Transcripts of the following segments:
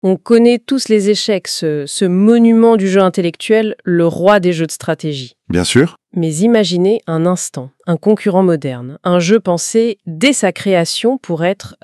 On connaît tous les échecs, ce monument du jeu intellectuel, le roi des jeux de stratégie. Bien sûr. Mais imaginez un instant, un concurrent moderne, un jeu pensé dès sa création pour être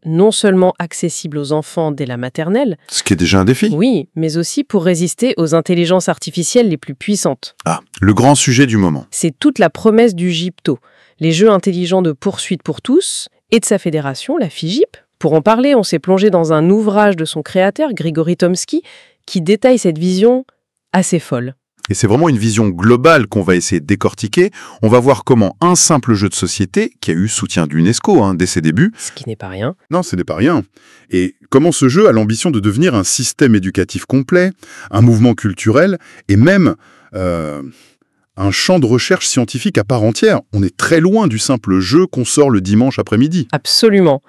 non seulement accessible aux enfants dès la maternelle, Ce qui est déjà un défi. oui, mais aussi pour résister aux intelligences artificielles les plus puissantes. Ah, le grand sujet du moment. C'est toute la promesse du GIPTO, les jeux intelligents de poursuite pour tous, et de sa fédération, la FIGIP. Pour en parler, on s'est plongé dans un ouvrage de son créateur, Grigory Tomsky, qui détaille cette vision assez folle. Et c'est vraiment une vision globale qu'on va essayer de décortiquer. On va voir comment un simple jeu de société, qui a eu soutien d'UNESCO dès ses débuts... Ce qui n'est pas rien. Non, ce n'est pas rien. Et comment ce jeu a l'ambition de devenir un système éducatif complet, un mouvement culturel, et même un champ de recherche scientifique à part entière. On est très loin du simple jeu qu'on sort le dimanche après-midi. Absolument.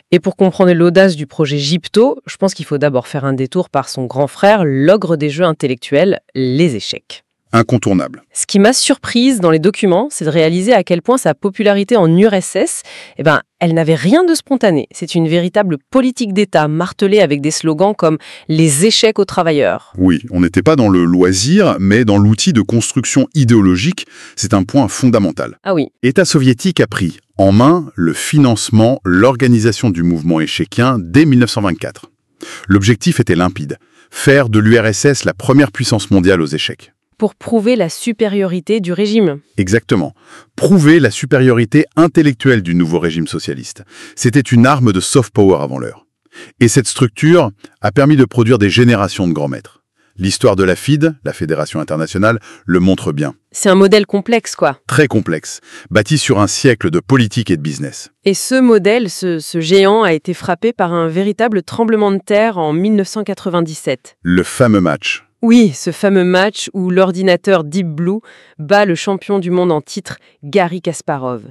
Et pour comprendre l'audace du projet GIPTO, je pense qu'il faut d'abord faire un détour par son grand frère, l'ogre des jeux intellectuels, les échecs. Incontournable. Ce qui m'a surprise dans les documents, c'est de réaliser à quel point sa popularité en URSS, elle n'avait rien de spontané. C'est une véritable politique d'État martelée avec des slogans comme « les échecs aux travailleurs ». Oui, on n'était pas dans le loisir, mais dans l'outil de construction idéologique. C'est un point fondamental. Ah oui. L'État soviétique a pris en main le financement, l'organisation du mouvement échecien dès 1924. L'objectif était limpide, faire de l'URSS la première puissance mondiale aux échecs. Pour prouver la supériorité du régime. Exactement. Prouver la supériorité intellectuelle du nouveau régime socialiste. C'était une arme de soft power avant l'heure. Et cette structure a permis de produire des générations de grands maîtres. L'histoire de la FIDE, la Fédération internationale, le montre bien. C'est un modèle complexe, quoi. Très complexe, bâti sur un siècle de politique et de business. Et ce modèle, ce géant, a été frappé par un véritable tremblement de terre en 1997. Le fameux match. Oui, ce fameux match où l'ordinateur Deep Blue bat le champion du monde en titre, Garry Kasparov.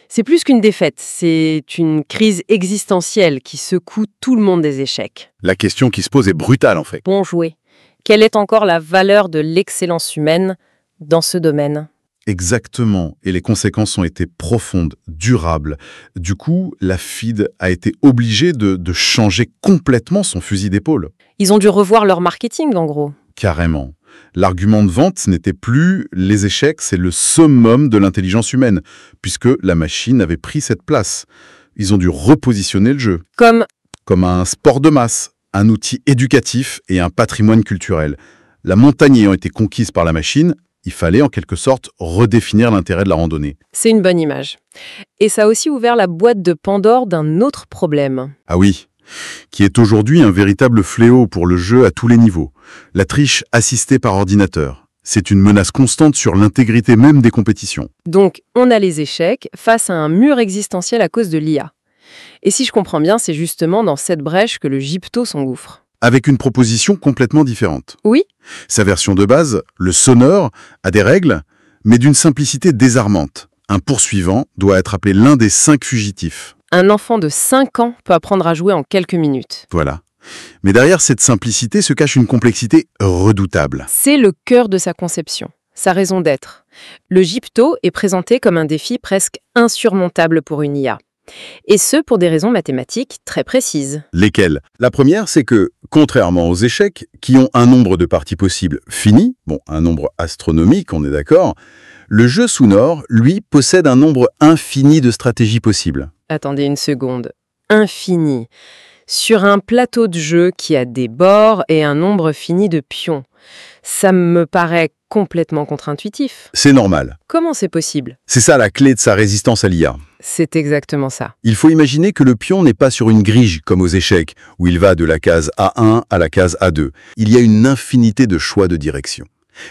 C'est plus qu'une défaite, c'est une crise existentielle qui secoue tout le monde des échecs. La question qui se pose est brutale en fait. Bon joué. Quelle est encore la valeur de l'excellence humaine dans ce domaine ? Exactement, et les conséquences ont été profondes, durables. Du coup, la FIDE a été obligée de changer complètement son fusil d'épaule. Ils ont dû revoir leur marketing, en gros. Carrément. L'argument de vente n'était plus « les échecs, c'est le summum de l'intelligence humaine », puisque la machine avait pris cette place. Ils ont dû repositionner le jeu. Comme un sport de masse, un outil éducatif et un patrimoine culturel. La montagne ayant été conquise par la machine, il fallait en quelque sorte redéfinir l'intérêt de la randonnée. C'est une bonne image. Et ça a aussi ouvert la boîte de Pandore d'un autre problème. Ah oui, qui est aujourd'hui un véritable fléau pour le jeu à tous les niveaux. La triche assistée par ordinateur. C'est une menace constante sur l'intégrité même des compétitions. Donc, on a les échecs face à un mur existentiel à cause de l'IA. Et si je comprends bien, c'est justement dans cette brèche que le GIPTO s'engouffre. Avec une proposition complètement différente. Oui. Sa version de base, le sonore, a des règles, mais d'une simplicité désarmante. Un poursuivant doit être appelé l'un des 5 fugitifs. Un enfant de 5 ans peut apprendre à jouer en quelques minutes. Voilà. Mais derrière cette simplicité se cache une complexité redoutable. C'est le cœur de sa conception, sa raison d'être. Le GIPTO est présenté comme un défi presque insurmontable pour une IA. Et ce, pour des raisons mathématiques très précises. Lesquelles ? La première, c'est que, contrairement aux échecs, qui ont un nombre de parties possibles fini, un nombre astronomique, on est d'accord, le jeu sonore, lui, possède un nombre infini de stratégies possibles. Attendez une seconde. Infini. Sur un plateau de jeu qui a des bords et un nombre fini de pions. Ça me paraît complètement contre-intuitif. C'est normal. Comment c'est possible ? C'est ça la clé de sa résistance à l'IA. C'est exactement ça. Il faut imaginer que le pion n'est pas sur une grille comme aux échecs, où il va de la case A1 à la case A2. Il y a une infinité de choix de direction.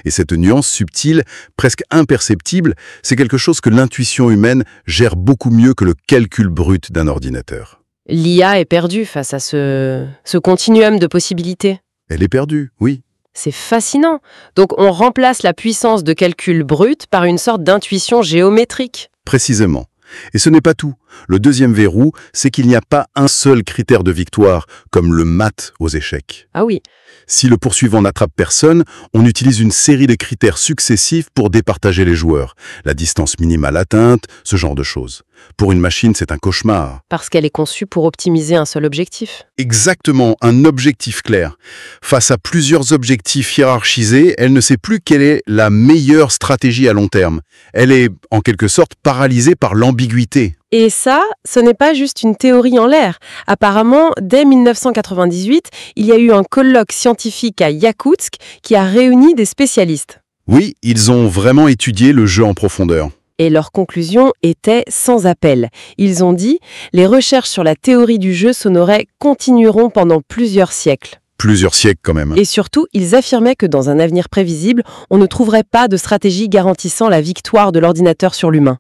Et cette nuance subtile, presque imperceptible, c'est quelque chose que l'intuition humaine gère beaucoup mieux que le calcul brut d'un ordinateur. L'IA est perdue face à ce continuum de possibilités. Elle est perdue, oui. C'est fascinant. Donc on remplace la puissance de calcul brut par une sorte d'intuition géométrique. Précisément. Et ce n'est pas tout. Le deuxième verrou, c'est qu'il n'y a pas un seul critère de victoire, comme le mat aux échecs. Ah oui. Si le poursuivant n'attrape personne, on utilise une série de critères successifs pour départager les joueurs. La distance minimale atteinte, ce genre de choses. Pour une machine, c'est un cauchemar. Parce qu'elle est conçue pour optimiser un seul objectif. Exactement, un objectif clair. Face à plusieurs objectifs hiérarchisés, elle ne sait plus quelle est la meilleure stratégie à long terme. Elle est, en quelque sorte, paralysée par l'ambiguïté. Et ça, ce n'est pas juste une théorie en l'air. Apparemment, dès 1998, il y a eu un colloque scientifique à Yakoutsk qui a réuni des spécialistes. Oui, ils ont vraiment étudié le jeu en profondeur. Et leur conclusion était sans appel. Ils ont dit « Les recherches sur la théorie du jeu sonorais continueront pendant plusieurs siècles ». Plusieurs siècles quand même. Et surtout, ils affirmaient que dans un avenir prévisible, on ne trouverait pas de stratégie garantissant la victoire de l'ordinateur sur l'humain.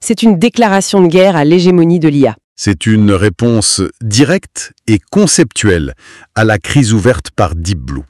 C'est une déclaration de guerre à l'hégémonie de l'IA. C'est une réponse directe et conceptuelle à la crise ouverte par Deep Blue.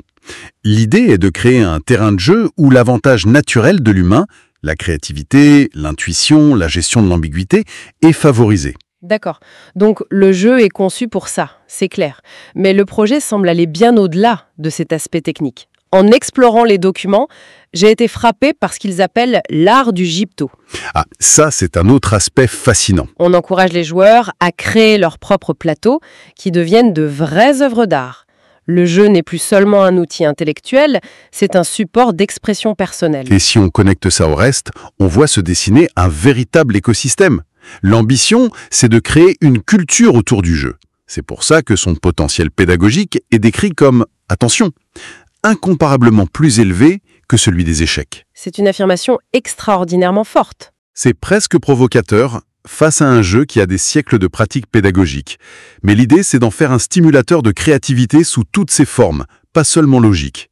L'idée est de créer un terrain de jeu où l'avantage naturel de l'humain, la créativité, l'intuition, la gestion de l'ambiguïté, est favorisé. D'accord. Donc le jeu est conçu pour ça, c'est clair. Mais le projet semble aller bien au-delà de cet aspect technique. En explorant les documents, j'ai été frappé par ce qu'ils appellent l'art du gypto. Ah, ça c'est un autre aspect fascinant. On encourage les joueurs à créer leurs propres plateaux qui deviennent de vraies œuvres d'art. Le jeu n'est plus seulement un outil intellectuel, c'est un support d'expression personnelle. Et si on connecte ça au reste, on voit se dessiner un véritable écosystème. L'ambition, c'est de créer une culture autour du jeu. C'est pour ça que son potentiel pédagogique est décrit comme, attention, incomparablement plus élevé que celui des échecs. C'est une affirmation extraordinairement forte. C'est presque provocateur face à un jeu qui a des siècles de pratique pédagogique. Mais l'idée, c'est d'en faire un stimulateur de créativité sous toutes ses formes, pas seulement logique.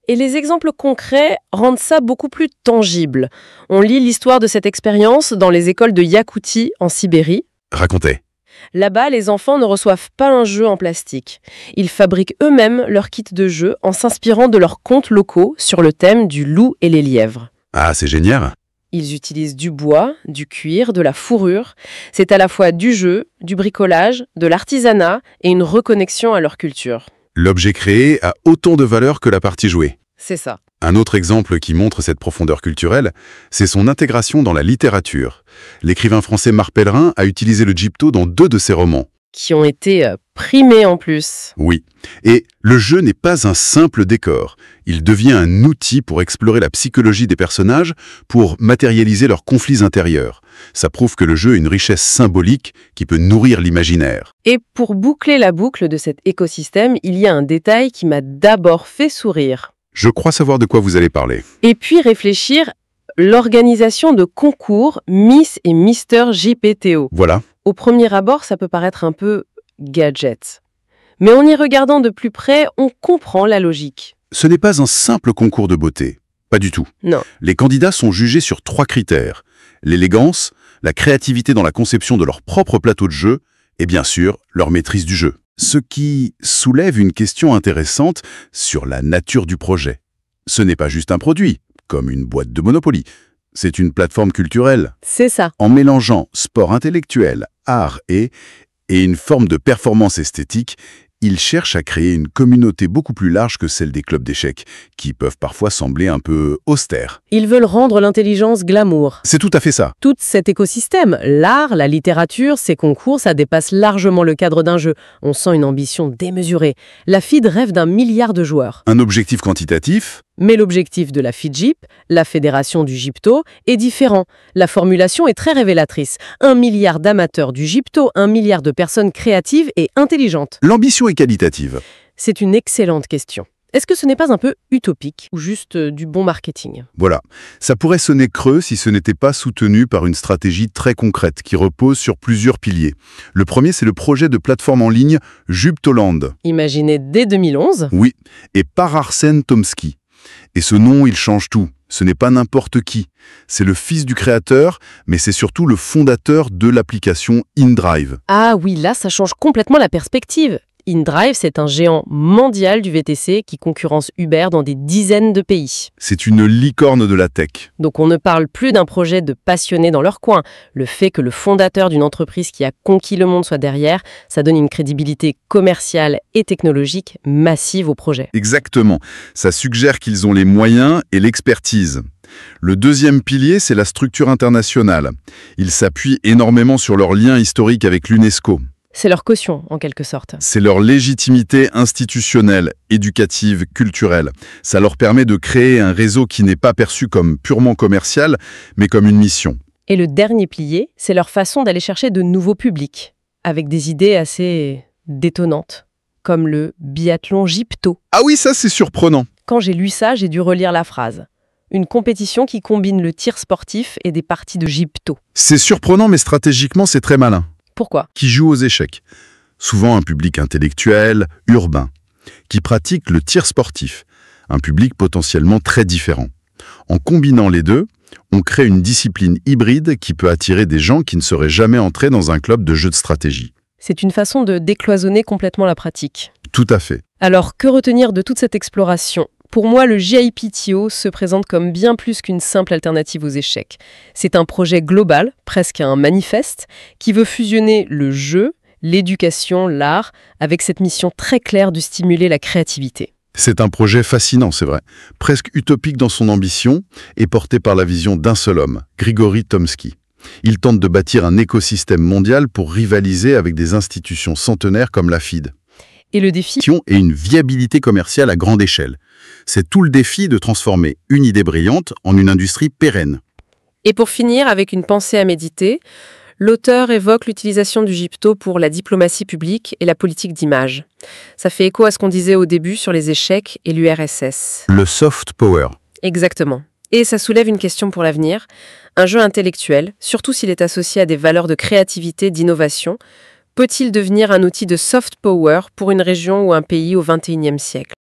Et les exemples concrets rendent ça beaucoup plus tangible. On lit l'histoire de cette expérience dans les écoles de Yakoutie, en Sibérie. Racontez. Là-bas, les enfants ne reçoivent pas un jeu en plastique. Ils fabriquent eux-mêmes leur kit de jeu en s'inspirant de leurs contes locaux sur le thème du loup et les lièvres. Ah, c'est génial. Ils utilisent du bois, du cuir, de la fourrure. C'est à la fois du jeu, du bricolage, de l'artisanat et une reconnexion à leur culture. L'objet créé a autant de valeur que la partie jouée. C'est ça. Un autre exemple qui montre cette profondeur culturelle, c'est son intégration dans la littérature. L'écrivain français Marc Pellerin a utilisé le gypto dans 2 de ses romans. Qui ont été primés en plus. Oui. Et le jeu n'est pas un simple décor. Il devient un outil pour explorer la psychologie des personnages, pour matérialiser leurs conflits intérieurs. Ça prouve que le jeu a une richesse symbolique qui peut nourrir l'imaginaire. Et pour boucler la boucle de cet écosystème, il y a un détail qui m'a d'abord fait sourire. Je crois savoir de quoi vous allez parler. Et puis réfléchir, l'organisation de concours Miss et Mister JPTO. Voilà. Au premier abord, ça peut paraître un peu gadget. Mais en y regardant de plus près, on comprend la logique. Ce n'est pas un simple concours de beauté. Pas du tout. Non. Les candidats sont jugés sur 3 critères. L'élégance, la créativité dans la conception de leur propre plateau de jeu et bien sûr, leur maîtrise du jeu. Ce qui soulève une question intéressante sur la nature du projet. Ce n'est pas juste un produit, comme une boîte de Monopoly. C'est une plateforme culturelle. C'est ça. En mélangeant sport intellectuel, art et une forme de performance esthétique, ils cherchent à créer une communauté beaucoup plus large que celle des clubs d'échecs, qui peuvent parfois sembler un peu austères. Ils veulent rendre l'intelligence glamour. C'est tout à fait ça. Tout cet écosystème, l'art, la littérature, ces concours, ça dépasse largement le cadre d'un jeu. On sent une ambition démesurée. La FIDE rêve d'1 milliard de joueurs. Un objectif quantitatif. Mais l'objectif de la FIDJIP, la Fédération du Gypto, est différent. La formulation est très révélatrice. 1 milliard d'amateurs du Gypto, 1 milliard de personnes créatives et intelligentes. L'ambition est qualitative. C'est une excellente question. Est-ce que ce n'est pas un peu utopique ou juste du bon marketing? Voilà. Ça pourrait sonner creux si ce n'était pas soutenu par une stratégie très concrète qui repose sur plusieurs piliers. Le premier, c'est le projet de plateforme en ligne Gyptoland. Imaginé dès 2011. Oui, et par Arsène Tomsky. Et ce nom, il change tout. Ce n'est pas n'importe qui. C'est le fils du créateur, mais c'est surtout le fondateur de l'application InDrive. Ah oui, là, ça change complètement la perspective. InDrive, c'est un géant mondial du VTC qui concurrence Uber dans des dizaines de pays. C'est une licorne de la tech. Donc on ne parle plus d'un projet de passionnés dans leur coin. Le fait que le fondateur d'une entreprise qui a conquis le monde soit derrière, ça donne une crédibilité commerciale et technologique massive au projet. Exactement. Ça suggère qu'ils ont les moyens et l'expertise. Le deuxième pilier, c'est la structure internationale. Ils s'appuient énormément sur leur lien historique avec l'UNESCO. C'est leur caution, en quelque sorte. C'est leur légitimité institutionnelle, éducative, culturelle. Ça leur permet de créer un réseau qui n'est pas perçu comme purement commercial, mais comme une mission. Et le dernier pilier, c'est leur façon d'aller chercher de nouveaux publics, avec des idées assez détonnantes, comme le biathlon Gypto. Ah oui, ça c'est surprenant. Quand j'ai lu ça, j'ai dû relire la phrase. Une compétition qui combine le tir sportif et des parties de Gypto. C'est surprenant, mais stratégiquement, c'est très malin. Pourquoi ? Qui joue aux échecs. Souvent un public intellectuel, urbain, qui pratique le tir sportif. Un public potentiellement très différent. En combinant les deux, on crée une discipline hybride qui peut attirer des gens qui ne seraient jamais entrés dans un club de jeux de stratégie. C'est une façon de décloisonner complètement la pratique. Tout à fait. Alors, que retenir de toute cette exploration ? Pour moi, le JIPTO se présente comme bien plus qu'une simple alternative aux échecs. C'est un projet global, presque un manifeste, qui veut fusionner le jeu, l'éducation, l'art, avec cette mission très claire de stimuler la créativité. C'est un projet fascinant, c'est vrai. Presque utopique dans son ambition et porté par la vision d'un seul homme, Grigory Tomsky. Il tente de bâtir un écosystème mondial pour rivaliser avec des institutions centenaires comme la FIDE. Et le défi et une viabilité commerciale à grande échelle. C'est tout le défi de transformer une idée brillante en une industrie pérenne. Et pour finir, avec une pensée à méditer, l'auteur évoque l'utilisation du Gypto pour la diplomatie publique et la politique d'image. Ça fait écho à ce qu'on disait au début sur les échecs et l'URSS. Le soft power. Exactement. Et ça soulève une question pour l'avenir. Un jeu intellectuel, surtout s'il est associé à des valeurs de créativité, d'innovation, peut-il devenir un outil de soft power pour une région ou un pays au XXIe siècle ?